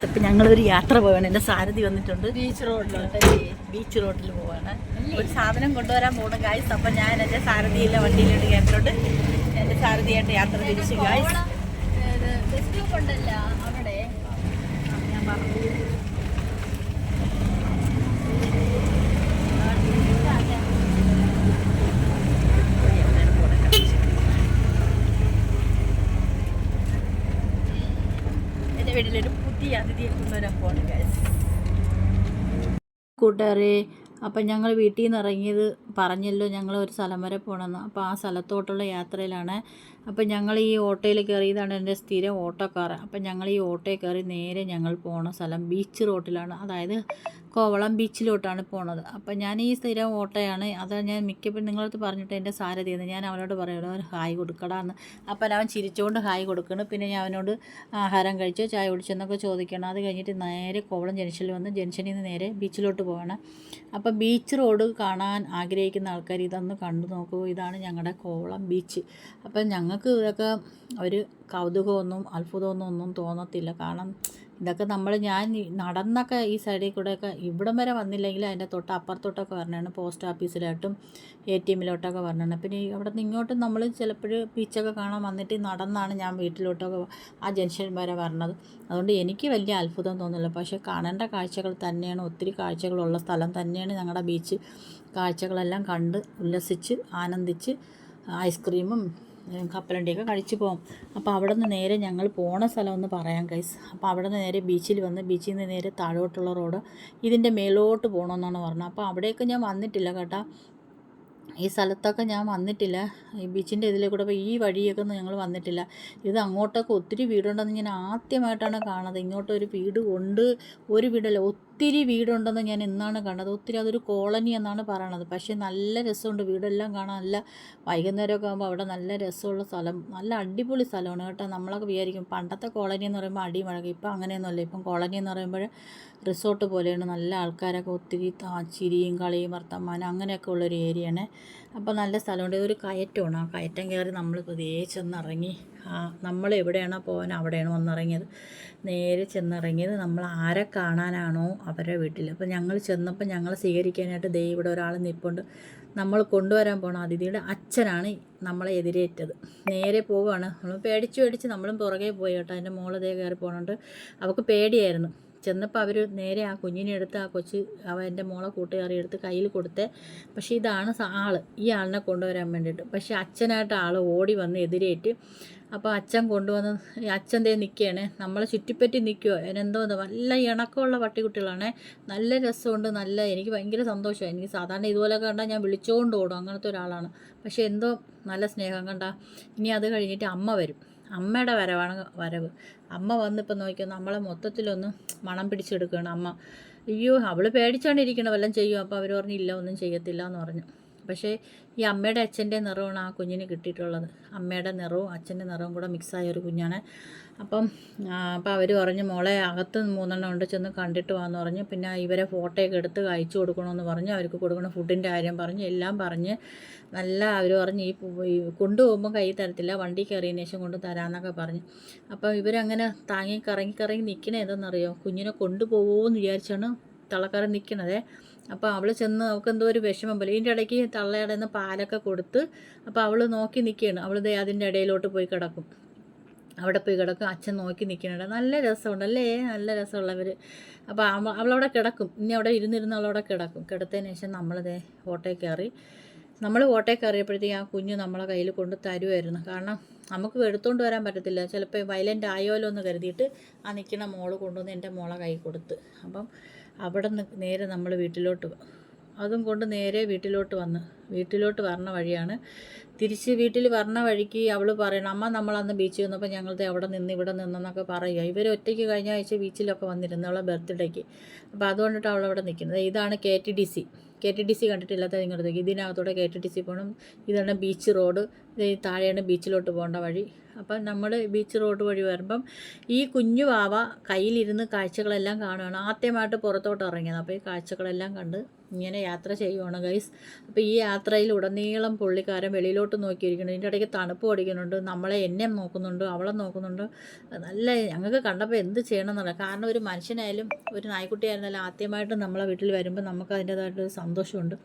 ഇപ്പം ഞങ്ങളൊരു യാത്ര പോവാണ്. എൻ്റെ സാരഥി വന്നിട്ടുണ്ട്. ബീച്ച് റോഡിൽ പോവാണ്. ഒരു സാധനം കൊണ്ടുവരാൻ പോകണം ഗായ്സ്. അപ്പം ഞാൻ എൻ്റെ സാരഥിയില്ല വണ്ടിയിലോട്ട് കയറ്റിട്ടുണ്ട്. എൻ്റെ സാരഥിയായിട്ട് യാത്ര തിരിച്ചു ഗായ്സ്. ഞാൻ പറഞ്ഞു എൻ്റെ വീട്ടിലൊരു പുതിയ അതിഥിയെ കൊണ്ടുവരാൻ പോകണം ഗായ്സ്. കൂട്ടുകാരെ, അപ്പം ഞങ്ങൾ വീട്ടിൽ നിന്ന് ഇറങ്ങിയത് പറഞ്ഞല്ലോ, ഞങ്ങൾ ഒരു സ്ഥലം വരെ പോകണമെന്ന്. അപ്പോൾ ആ സ്ഥലത്തോട്ടുള്ള യാത്രയിലാണ്. അപ്പം ഞങ്ങൾ ഈ ഓട്ടോയിൽ കയറി. ഇതാണ് എൻ്റെ സ്ഥിരം ഓട്ടോക്കാർ. അപ്പം ഞങ്ങൾ ഈ ഓട്ടോയിൽ കയറി നേരെ ഞങ്ങൾ പോണ സ്ഥലം ബീച്ച് റോഡിലാണ്, അതായത് കോവളം ബീച്ചിലോട്ടാണ് പോണത്. അപ്പം ഞാൻ ഈ സ്ഥിരം ഓട്ടോയാണ്. അതാണ് ഞാൻ മിക്കപ്പോഴും നിങ്ങളടുത്ത് പറഞ്ഞിട്ട് എൻ്റെ സാരഥിയെന്ന് ഞാൻ അവനോട് പറയുള്ളൂ, അവൻ ഹായ് കൊടുക്കടാന്ന്. അപ്പം അവൻ ചിരിച്ചുകൊണ്ട് ഹായ് കൊടുക്കണം. പിന്നെ ഞാൻ അവനോട് ആഹാരം കഴിച്ചോ ചായ കുടിച്ചെന്നൊക്കെ ചോദിക്കണം. അത് കഴിഞ്ഞിട്ട് നേരെ കോവളം ജംഗ്ഷനിൽ വന്ന് ജംഗ്ഷനിൽ നിന്ന് നേരെ ബീച്ചിലോട്ട് പോവാണ്. അപ്പം ബീച്ച് റോഡ് കാണാൻ ആഗ്രഹിക്കുന്ന ആൾക്കാർ ഇതൊന്ന് കണ്ടു നോക്കൂ. ഇതാണ് ഞങ്ങളുടെ കോവളം ബീച്ച്. അപ്പം ഞങ്ങൾക്ക് ഇതൊക്കെ ഒരു കൗതുകമൊന്നും അത്ഭുതമൊന്നും തോന്നത്തില്ല. കാരണം ഇതൊക്കെ ഞാൻ നടന്നൊക്കെ ഈ സൈഡിൽ കൂടെയൊക്കെ ഇവിടം വരെ വന്നില്ലെങ്കിൽ അതിൻ്റെ അപ്പുറത്തോട്ടൊക്കെ വരണതാണ്. പോസ്റ്റ് ഓഫീസിലോട്ടും ATMിലോട്ടൊക്കെ വരണതാണ്. പിന്നെ അവിടെ നിന്ന് ഇങ്ങോട്ടും നമ്മൾ ചിലപ്പോൾ ബീച്ചൊക്കെ കാണാൻ വന്നിട്ട് നടന്നാണ് ഞാൻ വീട്ടിലോട്ടൊക്കെ ആ ജംഗ്ഷൻ വരെ വരണത്. അതുകൊണ്ട് എനിക്ക് വലിയ അത്ഭുതം തോന്നില്ല. പക്ഷേ കാണേണ്ട കാഴ്ചകൾ തന്നെയാണ്, ഒത്തിരി കാഴ്ചകളുള്ള സ്ഥലം തന്നെയാണ് ഞങ്ങളുടെ ബീച്ച്. കാഴ്ചകളെല്ലാം കണ്ട് ഉല്ലസിച്ച് ആനന്ദിച്ച് ഐസ്ക്രീമും കപ്പലണ്ടിയൊക്കെ കഴിച്ച് പോകും. അപ്പോൾ അവിടെ നിന്ന് നേരെ ഞങ്ങൾ പോണ സ്ഥലം ഒന്ന് പറയാം ഗൈസ്. അപ്പോൾ അവിടെ നിന്ന് നേരെ ബീച്ചിൽ വന്ന് ബീച്ചിൽ നിന്ന് നേരെ താഴോട്ടുള്ള റോഡ് ഇതിൻ്റെ മേലോട്ട് പോകണമെന്നാണ് പറഞ്ഞത്. അപ്പോൾ അവിടെയൊക്കെ ഞാൻ വന്നിട്ടില്ല കേട്ടോ. ഈ സ്ഥലത്തൊക്കെ ഞാൻ വന്നിട്ടില്ല. ഈ ബീച്ചിൻ്റെ ഇതിലെ കൂടെ അപ്പോൾ ഈ വഴിയൊക്കെ ഒന്നും ഞങ്ങൾ വന്നിട്ടില്ല. ഇത് അങ്ങോട്ടൊക്കെ ഒത്തിരി വീടുണ്ടെന്ന് ഞാൻ ആദ്യമായിട്ടാണ് കാണുന്നത്. ഇങ്ങോട്ട് ഒരു വീട് ഉണ്ട്, ഒരു വീടല്ല ഒത്തിരി വീടുണ്ടെന്ന് ഞാൻ ഇന്നാണ് കണ്ടത്. ഒത്തിരി അതൊരു കോളനി എന്നാണ് പറയണത്. പക്ഷേ നല്ല രസമുണ്ട്, വീടെല്ലാം കാണാൻ നല്ല വൈകുന്നേരമൊക്കെ ആകുമ്പോൾ അവിടെ നല്ല രസമുള്ള സ്ഥലം, നല്ല അടിപൊളി സ്ഥലമാണ് കേട്ടോ. നമ്മളൊക്കെ വിചാരിക്കും പണ്ടത്തെ കോളനി എന്ന് പറയുമ്പോൾ അടിമഴക, ഇപ്പം അങ്ങനെയൊന്നുമല്ല. ഇപ്പം കോളനി എന്ന് പറയുമ്പോൾ റിസോർട്ട് പോലെയാണ്. നല്ല ആൾക്കാരൊക്കെ ഒത്തിരി ചിരിയും കളിയും വർത്തമാനം അങ്ങനെയൊക്കെ ഉള്ളൊരു ഏരിയയാണ്. അപ്പോൾ നല്ല സ്ഥലമുണ്ട്. ഇതൊരു കയറ്റമാണ്. ആ കയറ്റം കയറി നമ്മളിപ്പോൾ ദേ ചെന്നിറങ്ങി. നമ്മൾ എവിടെയാണോ പോകാൻ അവിടെയാണ് വന്നിറങ്ങിയത്. നേരെ ചെന്നിറങ്ങിയത് നമ്മൾ ആരെ കാണാനാണോ അവരുടെ വീട്ടിൽ. അപ്പോൾ ഞങ്ങൾ ചെന്നപ്പോൾ ഞങ്ങളെ സ്വീകരിക്കാനായിട്ട് ദേ ഇവിടെ ഒരാൾ നിൽപ്പുണ്ട്. നമ്മൾ കൊണ്ടുവരാൻ പോണ അതിഥിയുടെ അച്ഛനാണ് നമ്മളെ എതിരേറ്റത്. നേരെ പോവുകയാണ്. നമ്മൾ പേടിച്ച് നമ്മളും പുറകെ പോയി കേട്ടോ. അതിൻ്റെ മോള് ദേ കയറി പോകുന്നുണ്ട്. അവൾക്ക് പേടിയായിരുന്നു. ചെന്നപ്പോൾ അവർ നേരെ ആ കുഞ്ഞിനെ എടുത്ത് ആ എൻ്റെ മോളെ കൂട്ടുകാരി എടുത്ത് കയ്യിൽ കൊടുത്തേ. പക്ഷേ ഇതാണ് ഈ ആളിനെ കൊണ്ടുവരാൻ വേണ്ടിയിട്ട്. പക്ഷേ അച്ഛനായിട്ട് ആൾ ഓടി വന്ന് എതിരേറ്റ്. അപ്പോൾ അച്ഛൻ കൊണ്ടുവന്ന് അച്ഛൻ ദേ നിൽക്കുകയാണ്, നമ്മളെ ചുറ്റിപ്പറ്റി നിൽക്കുമോ. അതിനെന്തോ നല്ല ഇണക്കമുള്ള പട്ടിക്കുട്ടികളാണ്. നല്ല രസമുണ്ട്. എനിക്ക് ഭയങ്കര സന്തോഷമായി. എനിക്ക് സാധാരണ ഇതുപോലെയൊക്കെ കണ്ടാൽ ഞാൻ വിളിച്ചുകൊണ്ട് ഓടും, അങ്ങനത്തെ ഒരാളാണ്. പക്ഷേ എന്തോ നല്ല സ്നേഹം കണ്ട. ഇനി അത് കഴിഞ്ഞിട്ട് അമ്മ വരും. അമ്മയുടെ വരവ്. അമ്മ വന്നിപ്പോൾ നോക്കിയോ നമ്മളെ മൊത്തത്തിലൊന്ന് മണം പിടിച്ചെടുക്കുകയാണ് അമ്മ. അയ്യോ, അവൾ പേടിച്ചാണ് ഇരിക്കണം, വല്ലതും ചെയ്യും. അപ്പോൾ അവർ പറഞ്ഞു ഇല്ല ഒന്നും ചെയ്യത്തില്ല എന്ന് പറഞ്ഞു. പക്ഷേ ഈ അമ്മയുടെ അച്ഛൻ്റെ നിറമാണ് ആ കുഞ്ഞിന് കിട്ടിയിട്ടുള്ളത്. അമ്മയുടെ നിറവും അച്ഛൻ്റെ നിറവും കൂടെ മിക്സായ ഒരു കുഞ്ഞാണ്. അപ്പോൾ അവർ പറഞ്ഞു മോളെ അകത്ത് 3 ഉണ്ട്, ചെന്ന് കണ്ടിട്ട് വാന്ന് പറഞ്ഞു. പിന്നെ ഇവരെ ഫോട്ടോയൊക്കെ എടുത്ത് അയച്ചു കൊടുക്കണമെന്ന് പറഞ്ഞു. അവർക്ക് കൊടുക്കണം ഫുഡിൻ്റെ കാര്യം പറഞ്ഞു, എല്ലാം പറഞ്ഞ് നല്ല അവർ പറഞ്ഞ് ഈ കൊണ്ടുപോകുമ്പോൾ കൈ തരത്തില്ല, വണ്ടി കയറിയതിന് ശേഷം കൊണ്ട് തരാമെന്നൊക്കെ പറഞ്ഞു. അപ്പോൾ ഇവരങ്ങനെ കറങ്ങി നിൽക്കണേ എന്തെന്നറിയോ, കുഞ്ഞിനെ കൊണ്ടുപോകുമെന്ന് വിചാരിച്ചാണ് തള്ളക്കാരൻ നിൽക്കണതേ. അപ്പോൾ അവൾ ചെന്ന് അവൾക്ക് എന്തോ ഒരു വിഷമം പോലെ. ഇതിൻ്റെ ഇടയ്ക്ക് തള്ളയുടെ നിന്ന് പാലൊക്കെ കൊടുത്ത് അപ്പോൾ അവൾ നോക്കി നിൽക്കുകയാണ്. അവൾ അതിൻ്റെ ഇടയിലോട്ട് പോയി കിടക്കും. അവിടെ പോയി കിടക്കും. അച്ഛൻ നോക്കി നിൽക്കുന്നുണ്ട്. നല്ല രസമുണ്ടല്ലേ, നല്ല രസമുള്ളവർ. അപ്പോൾ അവളവിടെ കിടക്കും. ഇനി അവിടെ ഇരുന്നിരുന്ന് അവളവിടെ കിടക്കും. കിടത്തതിന് ശേഷം നമ്മളിതേ ഓട്ടോയിൽ കയറി. നമ്മൾ ഓട്ടോയിൽ കയറിയപ്പോഴത്തേക്ക് ആ കുഞ്ഞ് നമ്മളെ കയ്യിൽ കൊണ്ട് തരുമായിരുന്നു. കാരണം നമുക്ക് എടുത്തുകൊണ്ട് വരാൻ പറ്റത്തില്ല, ചിലപ്പോൾ വയലൻ്റ് ആയോലോ എന്ന് കരുതിയിട്ട് ആ നിൽക്കുന്ന മോള് കൊണ്ടുവന്ന് എൻ്റെ മോളെ കൈ കൊടുത്ത്. അപ്പം അവിടെ നിന്ന് നേരെ നമ്മൾ അതും കൊണ്ട് നേരെ വീട്ടിലോട്ട് വരണ വഴിയാണ്. തിരിച്ച് വീട്ടിൽ വരണ വഴിക്ക് അവൾ പറയണം അമ്മ നമ്മളന്ന് ബീച്ചിൽ വന്നപ്പോൾ ഞങ്ങളുടെ അവിടെ നിന്ന് ഇവിടെ നിന്നെന്നൊക്കെ പറയുക. ഇവർ ഒറ്റയ്ക്ക് കഴിഞ്ഞ ആഴ്ച ബീച്ചിലൊക്കെ വന്നിരുന്നു അവളെ ബർത്ത്ഡേക്ക്. അപ്പോൾ അതുകൊണ്ടിട്ട് അവളവിടെ നിൽക്കുന്നത്. ഇതാണ് KTDC കണ്ടിട്ടില്ലാത്ത നിങ്ങളുടെ ഇതിനകത്തൂടെ KTDC പോകണം. ഇതാണ് ബീച്ച് റോഡ്. താഴെയാണ് ബീച്ചിലോട്ട് പോകേണ്ട വഴി. അപ്പം നമ്മൾ ബീച്ച് റോഡ് വഴി വരുമ്പം ഈ കുഞ്ഞു വാവ കയ്യിലിരുന്ന് കാഴ്ചകളെല്ലാം കാണുകയാണ്. ആദ്യമായിട്ട് പുറത്തോട്ട് ഇറങ്ങിയത്. അപ്പോൾ ഈ കാഴ്ചകളെല്ലാം കണ്ട് ഇങ്ങനെ യാത്ര ചെയ്യുവാണ് ഗൈസ്. അപ്പോൾ ഈ യാത്രയിൽ ഉടനീളം പുള്ളിക്കാരൻ വെളിയിലോട്ട് നോക്കിയിരിക്കുന്നു. ഇതിൻ്റെ ഇടയ്ക്ക് തണുപ്പ് അടിക്കുന്നുണ്ട്, എന്നെ നോക്കുന്നുണ്ട്, അവളെ നോക്കുന്നുണ്ട്. നല്ല ഞങ്ങൾക്ക് കണ്ടപ്പോൾ എന്ത് ചെയ്യണമെന്നല്ല. കാരണം ഒരു മനുഷ്യനായാലും ഒരു നായ്ക്കുട്ടിയായിരുന്നാലും ആദ്യമായിട്ട് നമ്മളെ വീട്ടിൽ വരുമ്പോൾ നമുക്ക് അതിൻ്റേതായിട്ടൊരു സന്തോഷമുണ്ട്.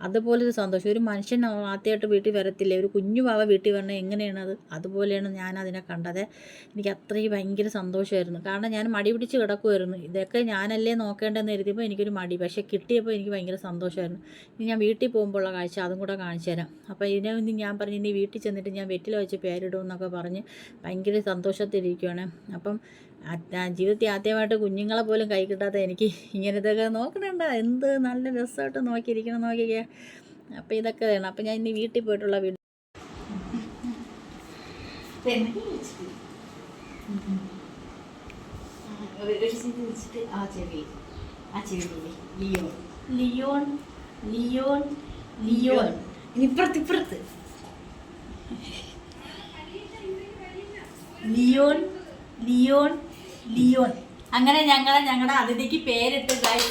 അതുപോലൊരു സന്തോഷം ഒരു മനുഷ്യൻ ആദ്യമായിട്ട് വീട്ടിൽ വരത്തില്ലേ, ഒരു കുഞ്ഞു പാവ വീട്ടിൽ വരണത് എങ്ങനെയാണത്, അതുപോലെയാണ് ഞാൻ അതിനെ കണ്ടത്. എനിക്ക് അത്രയും ഭയങ്കര സന്തോഷമായിരുന്നു. കാരണം ഞാൻ മടി പിടിച്ച് കിടക്കുമായിരുന്നു. ഇതൊക്കെ ഞാനല്ലേ നോക്കേണ്ടതെന്ന് എഴുതിയപ്പോൾ എനിക്കൊരു മടി, പക്ഷേ കിട്ടിയപ്പോൾ എനിക്ക് ഭയങ്കര സന്തോഷമായിരുന്നു. ഇനി ഞാൻ വീട്ടിൽ പോകുമ്പോഴുള്ള കാഴ്ച അതും കൂടെ കാണിച്ചു തരാം. അപ്പോൾ ഇതിനെ ഞാൻ പറഞ്ഞു ഇനി വീട്ടിൽ ചെന്നിട്ട് ഞാൻ വെറ്റില വെച്ച് പേരിടുമെന്നൊക്കെ പറഞ്ഞ് ഭയങ്കര സന്തോഷത്തിലിരിക്കുകയാണ്. അപ്പം ജീവിതത്തിൽ ആദ്യമായിട്ട് കുഞ്ഞുങ്ങളെ പോലും കൈ കിട്ടാത്ത എനിക്ക് ഇങ്ങനത്തെയൊക്കെ നോക്കണണ്ട, എന്ത് നല്ല രസമായിട്ട് നോക്കിയിരിക്കണം നോക്കിക്കേ. അപ്പോൾ ഇതൊക്കെ വേണം. അപ്പോൾ ഞാൻ ഇനി വീട്ടിൽ പോയിട്ടുള്ള വീട് ലിയോൺ ലിയോൺ ലിയോൺ ഇപ്പുറത്ത് ലിയോൺ ലിയോൺ ലിയോൺ. അങ്ങനെ ഞങ്ങളുടെ അതിഥിക്ക് പേരിട്ട് ഗൈസ്.